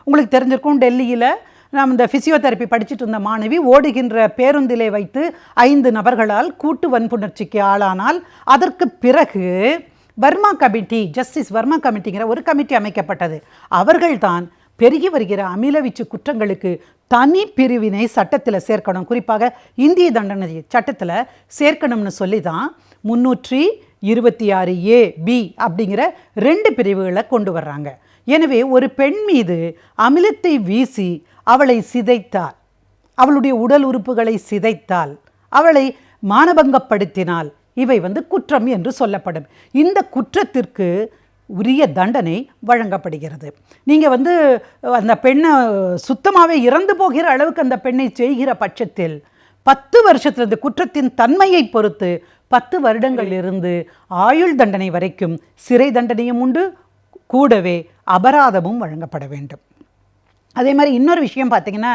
உங்களுக்கு தெரிஞ்சிருக்கும், டெல்லியில் நாம் இந்த ஃபிசியோதெரப்பி படிச்சுட்டு இருந்த மாணவி ஓடுகின்ற பேருந்திலே வைத்து 5 நபர்களால் கூட்டு வன்புணர்ச்சிக்கு ஆளானால் அதற்கு பிறகு வர்மா கமிட்டி, ஜஸ்டிஸ் வர்மா கமிட்டிங்கிற ஒரு கமிட்டி அமைக்கப்பட்டது. அவர்கள்தான் பெருகி வருகிற அமிலவீச்சு குற்றங்களுக்கு தனி பிரிவினை சட்டத்தில் சேர்க்கணும், குறிப்பாக இந்திய தண்டனை சட்டத்தில் சேர்க்கணும்னு சொல்லி தான் 326A(b) அப்படிங்கிற 2 பிரிவுகளை கொண்டு வர்றாங்க. எனவே ஒரு பெண் மீது அமிலத்தை வீசி அவளை சிதைத்தால், அவளுடைய உடல் உறுப்புகளை சிதைத்தால், அவளை மானபங்கப்படுத்தினால் இவை குற்றம் என்று சொல்லப்படும். இந்த குற்றத்திற்கு உரிய தண்டனை வழங்கப்படுகிறது. நீங்கள் அந்த பெண்ணை சுத்தமாகவே இறந்து போகிற அளவுக்கு அந்த பெண்ணை செய்கிற பட்சத்தில் 10 வருஷத்திலிருந்து குற்றத்தின் தன்மையை பொறுத்து 10 வருடங்களிலிருந்து ஆயுள் தண்டனை வரைக்கும் சிறை தண்டனையும் உண்டு, கூடவே அபராதமும் வழங்கப்பட வேண்டும். அதே மாதிரி இன்னொரு விஷயம் பார்த்தீங்கன்னா,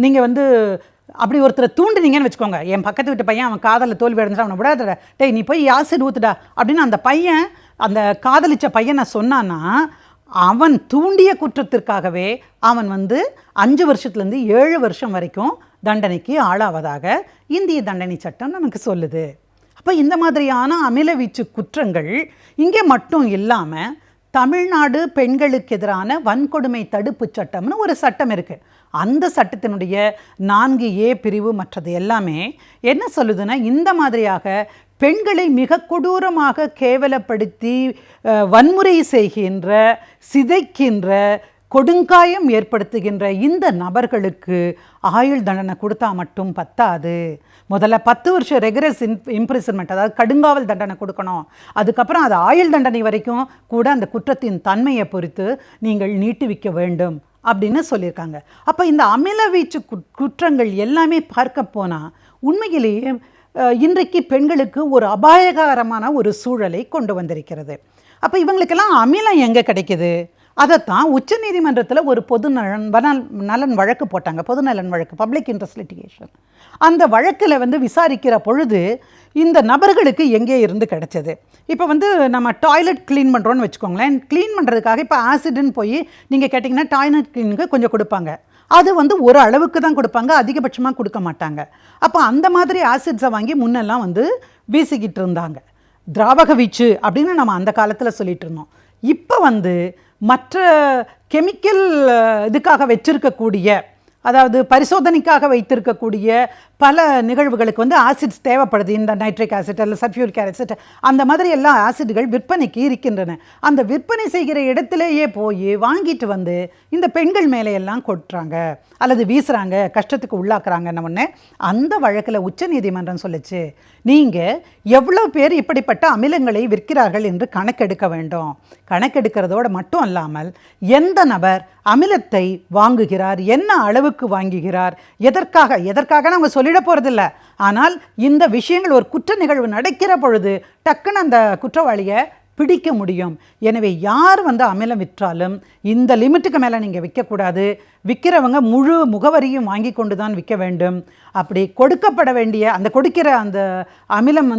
நீங்கள் அப்படி ஒருத்தரை தூண்டுனீங்கன்னு வச்சுக்கோங்க, என் பக்கத்து வீட்டு பையன் அவன் காதலில் தோல்வி அடைஞ்சிட்டு அவனை விடாதடா, டேய் நீ போய் ஆசிட் ஊற்றுடா அப்படின்னு அந்த பையன், அந்த காதலிச்ச பையனை சொன்னான்னா, அவன் தூண்டிய குற்றத்திற்காகவே அவன் 5 வருஷத்துலேருந்து 7 வருஷம் வரைக்கும் தண்டனைக்கு ஆளாவதாக இந்திய தண்டனை சட்டம் நமக்கு சொல்லுது. அப்போ இந்த மாதிரியான அமிலவீச்சு குற்றங்கள் இங்கே மட்டும் இல்லாமல் தமிழ்நாடு பெண்களுக்கு எதிரான வன்கொடுமை தடுப்பு சட்டம்னு ஒரு சட்டம் இருக்குது. அந்த சட்டத்தினுடைய 4A பிரிவு மற்றது எல்லாமே என்ன சொல்லுதுன்னா, இந்த மாதிரியாக பெண்களை மிக கொடூரமாக கேவலப்படுத்தி வன்முறை செய்கின்ற, சிதைக்கின்ற, கொடுங்காயம் ஏற்படுத்துகின்ற இந்த நபர்களுக்கு ஆயுள் தண்டனை கொடுத்தா மட்டும் பத்தாது. முதல்ல 10 வருஷம் ரெகுலர் இம்ப்ரிசன்மெண்ட், அதாவது கடுங்காவல் தண்டனை கொடுக்கணும். அதுக்கப்புறம் அது ஆயுள் தண்டனை வரைக்கும் கூட அந்த குற்றத்தின் தன்மையை பொறுத்து நீங்கள் நீட்டுவிக்க வேண்டும் அப்படின்னு சொல்லியிருக்காங்க. அப்போ இந்த அமிலவீச்சு குற்றங்கள் எல்லாமே பார்க்க போனால் உண்மையிலேயே இன்றைக்கு பெண்களுக்கு ஒரு அபாயகரமான ஒரு சூழலை கொண்டு வந்திருக்கிறது. அப்போ இவங்களுக்கெல்லாம் அமிலம் எங்கே கிடைக்குது? அதைத்தான் உச்சநீதிமன்றத்தில் ஒரு பொது நலன் வழக்கு போட்டாங்க. பொது நலன் வழக்கு, பப்ளிக் இன்ட்ரெஸ்ட் லிட்டிகேஷன். அந்த வழக்கில் விசாரிக்கிற பொழுது இந்த நபர்களுக்கு எங்கே இருந்து கிடைச்சது. இப்போ நம்ம டாய்லெட் க்ளீன் பண்ணுறோன்னு வச்சுக்கோங்களேன். க்ளீன் பண்ணுறதுக்காக இப்போ ஆசிடுன்னு போய் நீங்கள் கேட்டிங்கன்னா டாய்லெட் க்ளீனுக்கு கொஞ்சம் கொடுப்பாங்க. அது ஒரு அளவுக்கு தான் கொடுப்பாங்க, அதிகபட்சமாக கொடுக்க மாட்டாங்க. அப்போ அந்த மாதிரி ஆசிட்ஸை வாங்கி முன்னெல்லாம் வீசிக்கிட்டு இருந்தாங்க. திராவக வீச்சு அப்படின்னு நம்ம அந்த காலத்தில் சொல்லிட்டு இருந்தோம். இப்போ மற்ற கெமிக்கல் இதுக்காக வச்சிருக்கக்கூடிய, அதாவது பரிசோதனைக்காக வைத்திருக்கக்கூடிய பல நிகழ்வுகளுக்கு ஆசிட்ஸ் தேவைப்படுது. இந்த நைட்ரிக் ஆசிட் அல்லது சல்ஃபியூரிக் ஆசிட் அந்த மாதிரி எல்லா ஆசிட்கள் விற்பனைக்கு இருக்கின்றன. அந்த விற்பனை செய்கிற இடத்திலேயே போய் வாங்கிட்டு இந்த பெண்கள் மேலே எல்லாம் கொட்டுறாங்க அல்லது வீசுகிறாங்க, கஷ்டத்துக்கு உள்ளாக்குறாங்கன்னு ஒன்று அந்த வழக்கில் உச்சநீதிமன்றம் சொல்லிச்சு, நீங்கள் எவ்வளோ பேர் இப்படிப்பட்ட அமிலங்களை விற்கிறார்கள் என்று கணக்கெடுக்க வேண்டும். கணக்கெடுக்கிறதோடு மட்டும் அல்லாமல் எந்த நபர் அமிலத்தை வாங்குகிறார், என்ன அளவுக்கு வாங்குகிறார், எதற்காக அவங்க சொல்லிட போகிறதில்ல. ஆனால் இந்த விஷயங்கள் ஒரு குற்ற நிகழ்வு நடக்கிற பொழுது டக்குன்னு அந்த குற்றவாளியை பிடிக்க முடியும். எனவே யார் அமிலம் விற்றாலும் இந்த லிமிட்டுக்கு மேலே நீங்கள் விற்கக்கூடாது. விற்கிறவங்க முழு முகவரியும் வாங்கி கொண்டு தான் விற்க வேண்டும். அப்படி கொடுக்கப்பட வேண்டிய கொடுக்கிற அந்த அமிலம்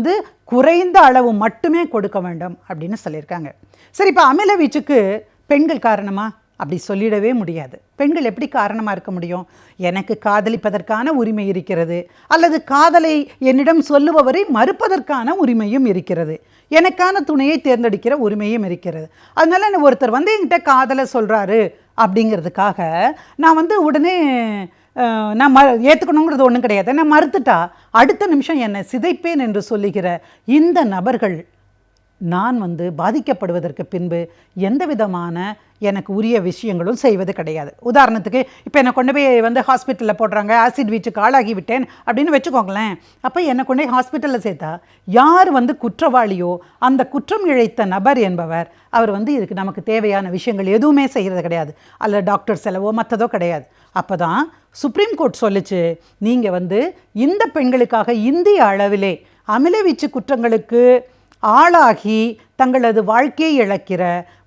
குறைந்த அளவு மட்டுமே கொடுக்க வேண்டும் அப்படின்னு சொல்லியிருக்காங்க. சரி, இப்போ அமில வீச்சுக்கு பெண்கள் காரணமா? அப்படி சொல்லிடவே முடியாது. பெண்கள் எப்படி காரணமாக இருக்க முடியும்? எனக்கு காதலிப்பதற்கான உரிமை இருக்கிறது, அல்லது காதலை என்னிடம் சொல்லுபவரை மறுப்பதற்கான உரிமையும் இருக்கிறது, எனக்கான துணையை தேர்ந்தெடுக்கிற உரிமையும் இருக்கிறது. அதனால் ஒருத்தர் என்கிட்ட காதலை சொல்கிறாரு அப்படிங்கிறதுக்காக நான் உடனே நான் ஏற்றுக்கணுங்கிறது ஒன்றும் கிடையாது. நான் மறுத்துட்டா அடுத்த நிமிஷம் என்னை சிதைப்பேன் என்று சொல்லுகிற இந்த நபர்கள் நான் பாதிக்கப்படுவதற்கு பின்பு எந்த விதமான எனக்கு உரிய விஷயங்களும் செய்வது கிடையாது. உதாரணத்துக்கு இப்போ என்னை கொண்டு போய் ஹாஸ்பிட்டலில் போடுறாங்க, ஆசிட் வீச்சுக்கு ஆளாகி விட்டேன் அப்படின்னு வச்சுக்கோங்களேன். அப்போ என்னை கொண்டு போய் ஹாஸ்பிட்டலில் சேர்த்தா யார் குற்றவாளியோ அந்த குற்றம் இழைத்த நபர் என்பவர் அவர் இதுக்கு நமக்கு தேவையான விஷயங்கள் எதுவுமே செய்கிறது கிடையாது. அல்ல டாக்டர் செலவோ மற்றதோ கிடையாது. அப்போ தான் சுப்ரீம் கோர்ட் சொல்லிச்சு, நீங்கள் இந்த பெண்களுக்காக இந்திய அளவிலே அமிலவீச்சு குற்றங்களுக்கு ஆளாகி தங்களது வாழ்க்கையை இழக்கிற,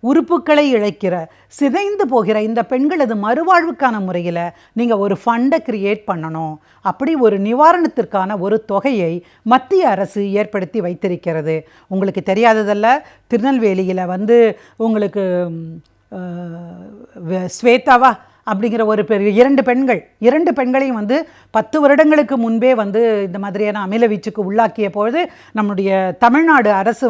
உறுப்புக்களை இழக்கிற, சிதைந்து போகிற இந்த பெண்களது மறுவாழ்வுக்கான முறையில் நீங்கள் ஒரு ஃபண்டை கிரியேட் பண்ணணும். அப்படி ஒரு நிவாரணத்திற்கான ஒரு தொகையை மத்திய அரசு ஏற்படுத்தி வைத்திருக்கிறது. உங்களுக்கு தெரியாததல்ல, திருநெல்வேலியில் உங்களுக்கு ஸ்வேதாவா அப்படிங்கிற ஒரு பெரிய இரண்டு பெண்களையும் 10 வருடங்களுக்கு முன்பே இந்த மாதிரியான அமிலவீச்சுக்கு உள்ளாக்கிய பொழுது நம்முடைய தமிழ்நாடு அரசு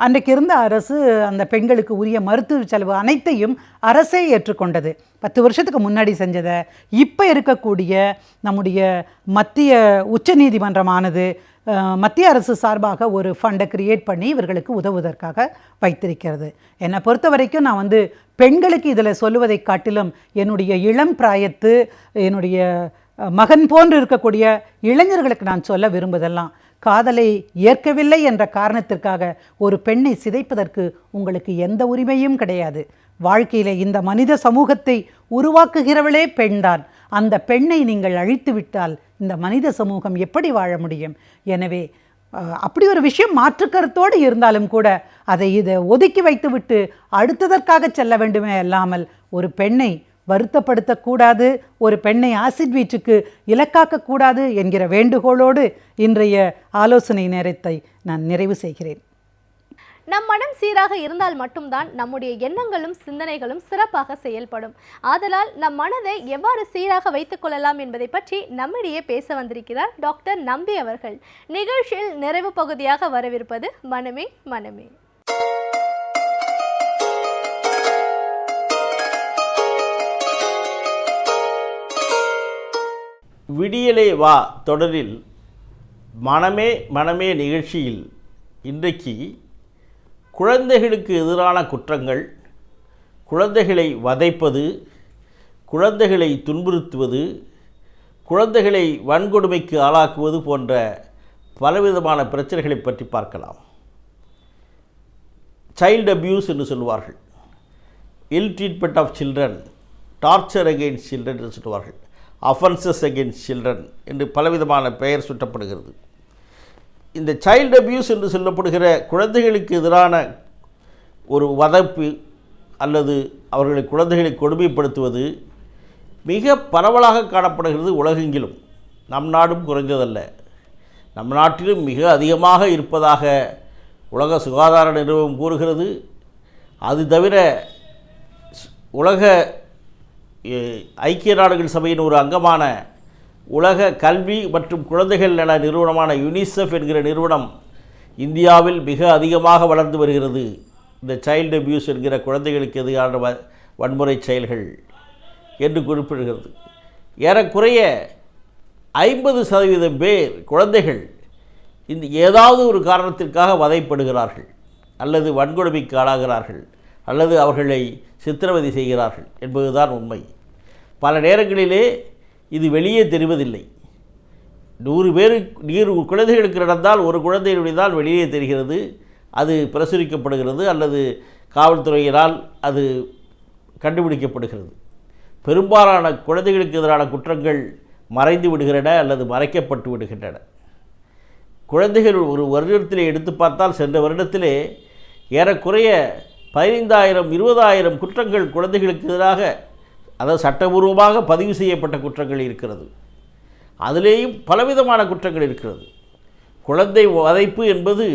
அன்றைக்கு இருந்த அரசு அந்த பெண்களுக்கு உரிய மருத்துவ செலவு அனைத்தையும் அரசே ஏற்றுக்கொண்டது. 10 வருஷத்துக்கு முன்னாடி செஞ்சதை இப்போ இருக்கக்கூடிய நம்முடைய மத்திய உச்சநீதிமன்றமானது மத்திய அரசு சார்பாக ஒரு ஃபண்டை கிரியேட் பண்ணி இவர்களுக்கு உதவுவதற்காக வைத்திருக்கிறது. என்னை பொறுத்த வரைக்கும் நான் பெண்களுக்கு இதில் சொல்லுவதை காட்டிலும் என்னுடைய இளம் பிராயத்து என்னுடைய மகன் போன்று இருக்கக்கூடிய இளைஞர்களுக்கு நான் சொல்ல விரும்புவதெல்லாம், காதலை ஏற்கவில்லை என்ற காரணத்திற்காக ஒரு பெண்ணை சிதைப்பதற்கு உங்களுக்கு எந்த உரிமையும் கிடையாது. வாழ்க்கையில் இந்த மனித சமூகத்தை உருவாக்குகிறவளே பெண்தான். அந்த பெண்ணை நீங்கள் அழித்து விட்டால் இந்த மனித சமூகம் எப்படி வாழ முடியும்? எனவே அப்படி ஒரு விஷயம் மாற்று கருத்தோடு இருந்தாலும் கூட இதை ஒதுக்கி வைத்துவிட்டு அடுத்ததற்காக செல்ல வேண்டுமே அல்லாமல் ஒரு பெண்ணை வருத்தப்படுத்தக்கூடாது, ஒரு பெண்ணை ஆசிட் வீச்சுக்கு இலக்காக்கக்கூடாது என்கிற வேண்டுகோளோடு இன்றைய ஆலோசனை நேரத்தை நான் நிறைவு செய்கிறேன்.
நம் மனம் சீராக இருந்தால் மட்டும்தான் நம்முடைய எண்ணங்களும் சிந்தனைகளும் சிறப்பாக செயல்படும். ஆதலால் நம் மனதை எவ்வாறு சீராக வைத்துக் கொள்ளலாம் என்பதை பற்றி நம்மிடையே பேச வந்திருக்கிறார் டாக்டர் நம்பி அவர்கள். நிகழ்ச்சியில் நிறைவு பகுதியாக வரவிருப்பது மனமே மனமே.
விடியலே வா தொடரில் மனமே மனமே நிகழ்ச்சியில் இன்றைக்கு குழந்தைகளுக்கு எதிரான குற்றங்கள், குழந்தைகளை வதைப்பது, குழந்தைகளை துன்புறுத்துவது, குழந்தைகளை வன்கொடுமைக்கு ஆளாக்குவது போன்ற பலவிதமான பிரச்சனைகளை பற்றி பார்க்கலாம். சைல்டு அபியூஸ் என்று சொல்வார்கள், ill treatment of children, torture against children என்று சொல்வார்கள், அஃபென்சஸ் அகெயின்ஸ்ட் சில்ட்ரன் என்று பலவிதமான பெயர் சுட்டப்படுகிறது. இந்த சைல்டு அபியூஸ் என்று சொல்லப்படுகிற குழந்தைகளுக்கு எதிரான ஒரு வதைப்பு அல்லது குழந்தைகளை கொடுமைப்படுத்துவது மிக பரவலாக காணப்படுகிறது உலகெங்கிலும். நம் நாடும் குறைந்ததல்ல. நம் நாட்டிலும் மிக அதிகமாக இருப்பதாக உலக சுகாதார நிறுவனம் கூறுகிறது. அது தவிர உலக ஐக்கிய நாடுகள் சபையின் ஒரு அங்கமான உலக கல்வி மற்றும் குழந்தைகள் நல நிறுவனமான யுனிசெஃப் என்கிற நிறுவனம் இந்தியாவில் மிக அதிகமாக வளர்ந்து வருகிறது இந்த சைல்டு அபியூஸ் என்கிற குழந்தைகளுக்கு எதிரான வன்முறை செயல்கள் என்று குறிப்பிடுகிறது. ஏறக்குறைய 50% பேர் குழந்தைகள் இந்த ஏதாவது ஒரு காரணத்திற்காக வதைப்படுகிறார்கள், அல்லது வன்கொடுமைக்கு ஆளாகிறார்கள், அல்லது அவர்களை சித்திரவதை செய்கிறார்கள் என்பதுதான் உண்மை. பல நேரங்களிலே இது வெளியே தெரிவதில்லை. 100 குழந்தைகளுக்கு நடந்தால் ஒரு குழந்தையினுடையதால் வெளியே தெரிகிறது, அது பிரசுரிக்கப்படுகிறது, அல்லது காவல்துறையினால் அது கண்டுபிடிக்கப்படுகிறது. பெரும்பாலான குழந்தைகளுக்கு எதிரான குற்றங்கள் மறைந்து விடுகின்றன அல்லது மறைக்கப்பட்டு விடுகின்றன. குழந்தைகள் ஒரு வருடத்திலே எடுத்து பார்த்தால் சென்ற வருடத்திலே ஏறக்குறைய 15,000 20,000 குற்றங்கள் குழந்தைகளுக்கு எதிராக, அதாவது சட்டபூர்வமாக பதிவு செய்யப்பட்ட குற்றங்கள் இருக்கிறது. அதிலேயும் பலவிதமான குற்றங்கள் இருக்கிறது. குழந்தை வதைப்பு என்பது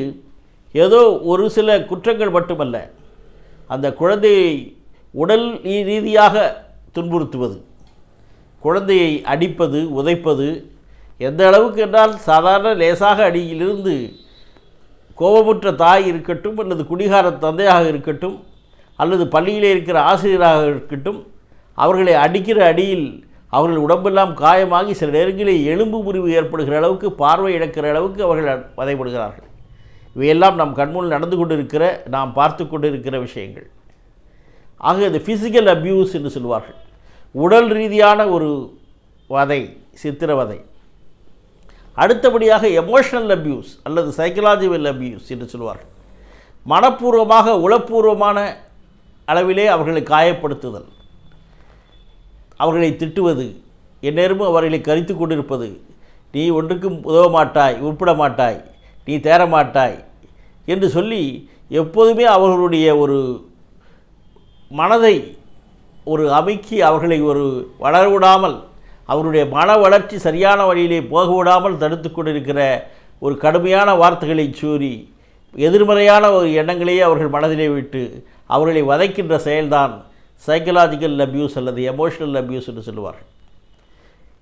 ஏதோ ஒரு சில குற்றங்கள் மட்டுமல்ல, அந்த குழந்தையை உடல் ரீதியாக துன்புறுத்துவது, குழந்தையை அடிப்பது, உதைப்பது, எந்த அளவுக்கு என்றால் சாதாரண லேசாக அடியிலிருந்து கோபமுற்ற தாய் இருக்கட்டும், அல்லது குடிகார தந்தையாக இருக்கட்டும், அல்லது பள்ளியிலே இருக்கிற ஆசிரியராக இருக்கட்டும், அவர்களை அடிக்கிற அடியில் அவர்கள் உடம்பெல்லாம் காயமாகி சில நேரங்களில் எலும்பு முறிவு ஏற்படுகிற அளவுக்கு, பார்வை இழக்கிற அளவுக்கு அவர்கள் வதைப்படுகிறார்கள். இவையெல்லாம் நம் கண்முன் நடந்து கொண்டிருக்கிற, நாம் பார்த்து கொண்டிருக்கிற விஷயங்கள். ஆக இது ஃபிசிக்கல் அப்யூஸ் என்று சொல்வார்கள். உடல் ரீதியான ஒரு வதை, சித்திரவதை. அடுத்தபடியாக எமோஷனல் அப்யூஸ் அல்லது சைக்கலாஜிக்கல் அப்யூஸ் என்று சொல்வார்கள். மனப்பூர்வமாக, உளப்பூர்வமான அளவிலே அவர்களை காயப்படுத்துதல், அவர்களை திட்டுவது, எந்நேரமும் அவர்களை கரித்து கொண்டிருப்பது. நீ ஒன்றுக்கும் உதவ மாட்டாய், உருப்பிட மாட்டாய், நீ தேர மாட்டாய் என்று சொல்லி எப்போதுமே அவர்களுடைய ஒரு மனதை ஒரு அமுக்கி அவர்களை ஒரு வளரவிடாமல், அவருடைய மன வளர்ச்சி சரியான வழியிலே போக விடாமல் தடுத்து கொண்டிருக்கிற ஒரு கடுமையான வார்த்தைகளை கூறி எதிர்மறையான ஒரு எண்ணங்களையே அவர்கள் மனதிலே விட்டு அவர்களை வதைக்கின்ற செயல்தான் சைக்கலாஜிக்கல் அப்யூஸ் அல்லது எமோஷனல் அப்யூஸ் என்று சொல்லுவார்கள்.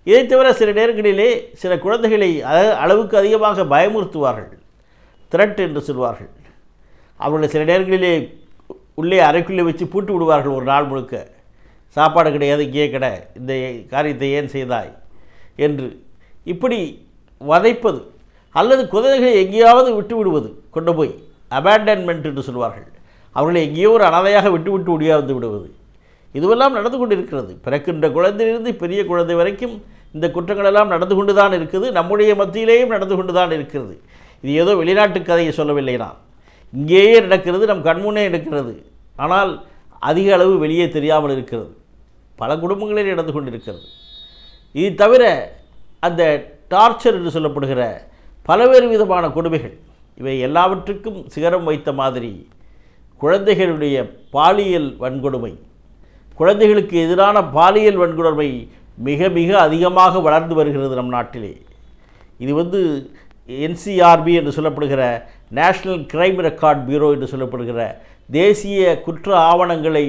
இதை தவிர சில நேரங்களிலே சில குழந்தைகளை அளவுக்கு அதிகமாக பயமுறுத்துவார்கள், த்ரெட் என்று சொல்வார்கள். அவர்களை சில நேரங்களிலே உள்ளே அறைக்குள்ளே வச்சு பூட்டி விடுவார்கள். ஒரு நாள் முழுக்க சாப்பாடு கிடையாது, இங்கே கடை, இந்த காரியத்தை ஏன் செய்தாய் என்று இப்படி வதைப்பது, அல்லது குழந்தைகளை எங்கேயாவது விட்டு விடுவது, கொண்டு போய் அபேண்டன்மெண்ட் என்று சொல்வார்கள். அவர்களை எங்கேயோ ஒரு அனாதையாக விட்டு ஒடியாந்து விடுவது, இதுவெல்லாம் நடந்து கொண்டிருக்கிறது. பிறக்கின்ற குழந்தையிலிருந்து பெரிய குழந்தை வரைக்கும் இந்த குற்றங்களெல்லாம் நடந்து கொண்டு தான் இருக்குது. நம்முடைய மத்தியிலேயும் நடந்து கொண்டு தான் இருக்கிறது. இது ஏதோ வெளிநாட்டு கதையை சொல்லவில்லை நான், இங்கேயே நடக்கிறது, நம் கண்முன்னே நடக்கிறது. ஆனால் அதிக அளவு வெளியே தெரியாமல் இருக்கிறது, பல குடும்பங்களில் நடந்து கொண்டிருக்கிறது. இது தவிர அந்த டார்ச்சர் என்று சொல்லப்படுகிற பல்வேறு விதமான கொடுமைகள், இவை எல்லாவற்றுக்கும் சிகரம் வைத்த மாதிரி குழந்தைகளுடைய பாலியல் வன்கொடுமை, குழந்தைகளுக்கு எதிரான பாலியல் வன்கொடுமை மிக மிக அதிகமாக வளர்ந்து வருகிறது நம் நாட்டிலே. இது என்சிஆர்பி என்று சொல்லப்படுகிற நேஷ்னல் கிரைம் ரெக்கார்ட் பியூரோ என்று சொல்லப்படுகிற தேசிய குற்ற ஆவணங்களை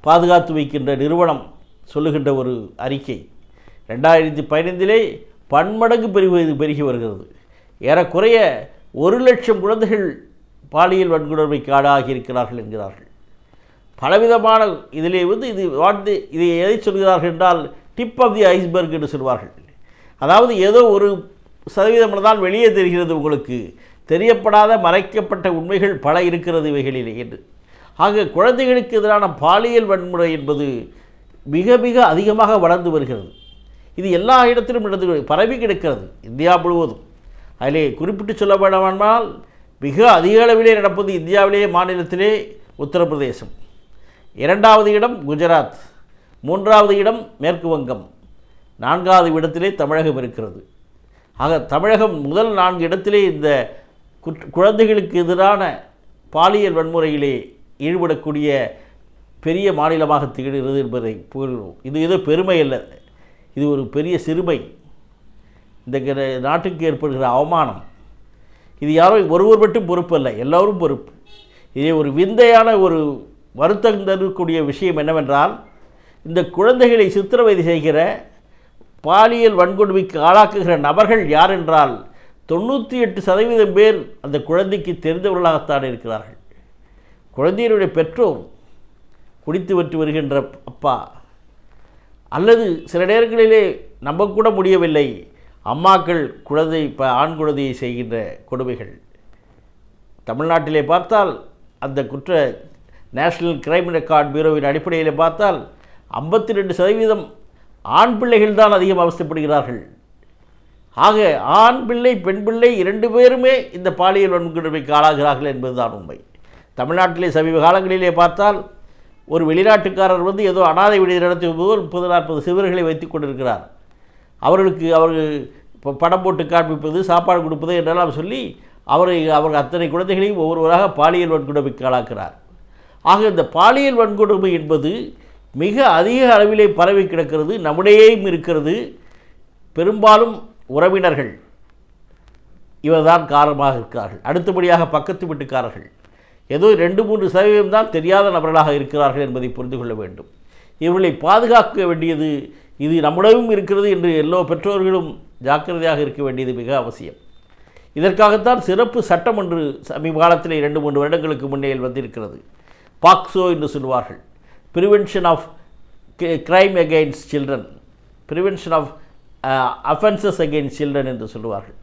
பாதுகாத்து வைக்கின்ற நிறுவனம் சொல்லுகின்ற ஒரு அறிக்கை. 2015 பன்மடங்கு பெருகி வருகிறது. ஏறக்குறைய 1,00,000 குழந்தைகள் பாலியல் வன்கொடுமைக்கு ஆளாகி இருக்கிறார்கள் என்கிறார்கள். பலவிதமான இதிலே இதை எதை சொல்கிறார்கள் என்றால் டிப் ஆஃப் தி ஐஸ்பர்க் என்று சொல்வார்கள். அதாவது ஏதோ 1% தான் வெளியே தெரிகிறது, உங்களுக்கு தெரியப்படாத மறைக்கப்பட்ட உண்மைகள் பல இருக்கிறது இவைகளிலே என்று. ஆக குழந்தைகளுக்கு எதிரான பாலியல் வன்முறை என்பது மிக மிக அதிகமாக வளர்ந்து வருகிறது. இது எல்லா இடத்திலும் நடந்து பரவி கிடக்கிறது இந்தியா முழுவதும். அதிலே குறிப்பிட்டு சொல்ல வேண்டுமானால் மிக அதிக அளவிலே நடப்பது இந்தியாவிலேயே மாநிலத்திலே உத்தரப்பிரதேசம், 2வது இடம் குஜராத், 3வது இடம் மேற்கு வங்கம், 4வது இடத்திலே தமிழகம் இருக்கிறது. ஆக தமிழகம் முதல் 4 இடத்திலே இந்த குழந்தைகளுக்கு எதிரான பாலியல் வன்முறையிலே ஈடுபடக்கூடிய பெரிய மாநிலமாக திகழ்கிறது என்பதை புகழ்கிறோம். இது ஏதோ பெருமை அல்ல, இது ஒரு பெரிய சிறுமை, இந்த நாட்டுக்கு ஏற்படுகிற அவமானம். இது யாரோ ஒருவர் மட்டும் பொறுப்பு அல்ல, எல்லோரும் பொறுப்பு. இதே ஒரு விந்தையான ஒரு வருத்தம் தரக்கூடிய விஷயம் என்னவென்றால், இந்த குழந்தைகளை சித்திரவதை செய்கிற பாலியல் வன்கொடுமைக்கு ஆளாக்குகிற நபர்கள் யார் என்றால் 98% பேர் அந்த குழந்தைக்கு தெரிந்தவர்களாகத்தான் இருக்கிறார்கள். குழந்தையினுடைய பெற்றோர், குடித்து விட்டு வருகின்ற அப்பா, அல்லது சில நேரங்களிலே நம்பக்கூட முடியவில்லை அம்மாக்கள் ஆண் குழந்தையை செய்கின்ற கொடுமைகள். தமிழ்நாட்டிலே பார்த்தால் அந்த நேஷ்னல் கிரைம் ரெக்கார்ட் பியூரோவின் அடிப்படையில் பார்த்தால் 52% ஆண் பிள்ளைகள் தான் அதிகம் அவஸ்தைப்படுகிறார்கள். ஆக ஆண் பிள்ளை பெண் பிள்ளை 2 பேருமே இந்த பாலியல் வன்கொடுமைக்கு ஆளாகிறார்கள் என்பதுதான் உண்மை. தமிழ்நாட்டிலே சமீப காலங்களிலே பார்த்தால் ஒரு வெளிநாட்டுக்காரர் ஏதோ அனாதை விடுதி நடத்தும் போது 30-40 சிறுவர்களை வைத்துக் கொண்டிருக்கிறார். அவர்களுக்கு படம் போட்டு காண்பிப்பது, சாப்பாடு கொடுப்பது என்றெல்லாம் சொல்லி அவர் அத்தனை குழந்தைகளையும் ஒவ்வொருவராக பாலியல் வன்கொடுமைக்கு ஆளாக்கிறார். ஆக இந்த பாலியல் வன்கொடுமை என்பது மிக அதிக அளவிலே பரவி கிடக்கிறது, நம்முடையேயும் இருக்கிறது. பெரும்பாலும் உறவினர்கள் இவர்தான் காரணமாக இருக்கிறார்கள். அடுத்தபடியாக பக்கத்து வீட்டுக்காரர்கள் ஏதோ 2-3% தான் தெரியாத நபர்களாக இருக்கிறார்கள் என்பதை புரிந்து கொள்ள வேண்டும். இவர்களை பாதுகாக்க வேண்டியது இது நம்முடையும் இருக்கிறது என்று எல்லா பெற்றோர்களும் ஜாக்கிரதையாக இருக்க வேண்டியது மிக அவசியம். இதற்காகத்தான் சிறப்பு சட்டம் ஒன்று சமீப காலத்தில் 2-3 வருடங்களுக்கு முன்னே வந்திருக்கிறது. பாக்ஸோ என்று சொல்வார்கள், prevention of crime against children, prevention of offences against children என்று சொல்லுவார்கள்.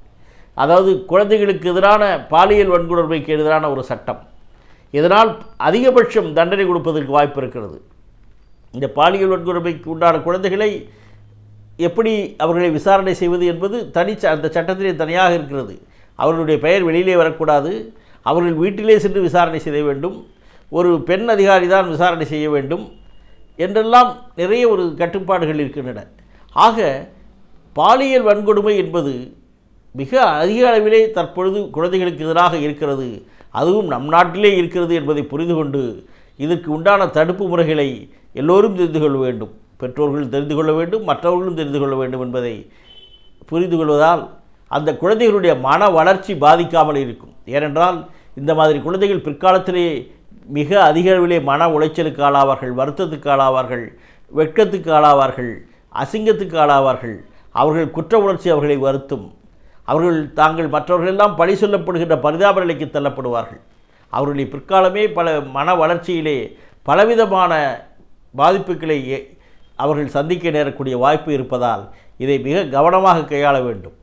அதாவது குழந்தைகளுக்கு எதிரான பாலியல் வன்கொடுமைக்கு எதிரான ஒரு சட்டம். இதனால் அதிகபட்சம் தண்டனை கொடுப்பதற்கு வாய்ப்பு இருக்கிறது. இந்த பாலியல் வன்கொடுமைக்கு உண்டான குழந்தைகளை எப்படி அவர்களை விசாரணை செய்வது என்பது அந்த சட்டத்திலே தனியாக இருக்கிறது. அவர்களுடைய பெயர் வெளியிலே வரக்கூடாது. அவர்கள் வீட்டிலே சென்று விசாரணை செய்ய வேண்டும். ஒரு பெண் அதிகாரி தான் விசாரணை செய்ய வேண்டும் என்றெல்லாம் நிறைய ஒரு கட்டுப்பாடுகள் இருக்கின்றன. ஆக பாலியல் வன்கொடுமை என்பது மிக அதிக அளவிலே தற்பொழுது குழந்தைகளுக்கு எதிராக இருக்கிறது. அதுவும் நம் நாட்டிலே இருக்கிறது என்பதை புரிந்து கொண்டு இதற்கு உண்டான தடுப்பு முறைகளை எல்லோரும் தெரிந்து கொள்ள வேண்டும். பெற்றோர்கள் தெரிந்து கொள்ள வேண்டும், மற்றவர்களும் தெரிந்து கொள்ள வேண்டும் என்பதை புரிந்து கொள்வதால் அந்த குழந்தைகளுடைய மன வளர்ச்சி பாதிக்காமல் இருக்கும். ஏனென்றால் இந்த மாதிரி குழந்தைகள் பிற்காலத்திலே மிக அதிக அளவிலே மன உளைச்சலுக்கு ஆளாவார்கள், வருத்தத்துக்கு ஆளாவார்கள், வெட்கத்துக்கு ஆளாவார்கள், அசிங்கத்துக்கு ஆளாவார்கள். அவர்கள் குற்ற உணர்ச்சி அவர்களை வருத்தும். அவர்கள் தாங்கள் மற்றவர்களெல்லாம் பழி சொல்லப்படுகின்ற பரிதாப நிலைக்கு தள்ளப்படுவார்கள். அவர்களுடைய பிற்காலமே பல மன வளர்ச்சியிலே பலவிதமான பாதிப்புகளை அவர்கள் சந்திக்க நேரக்கூடிய வாய்ப்பு இருப்பதால் இதை மிக கவனமாக கையாள வேண்டும்.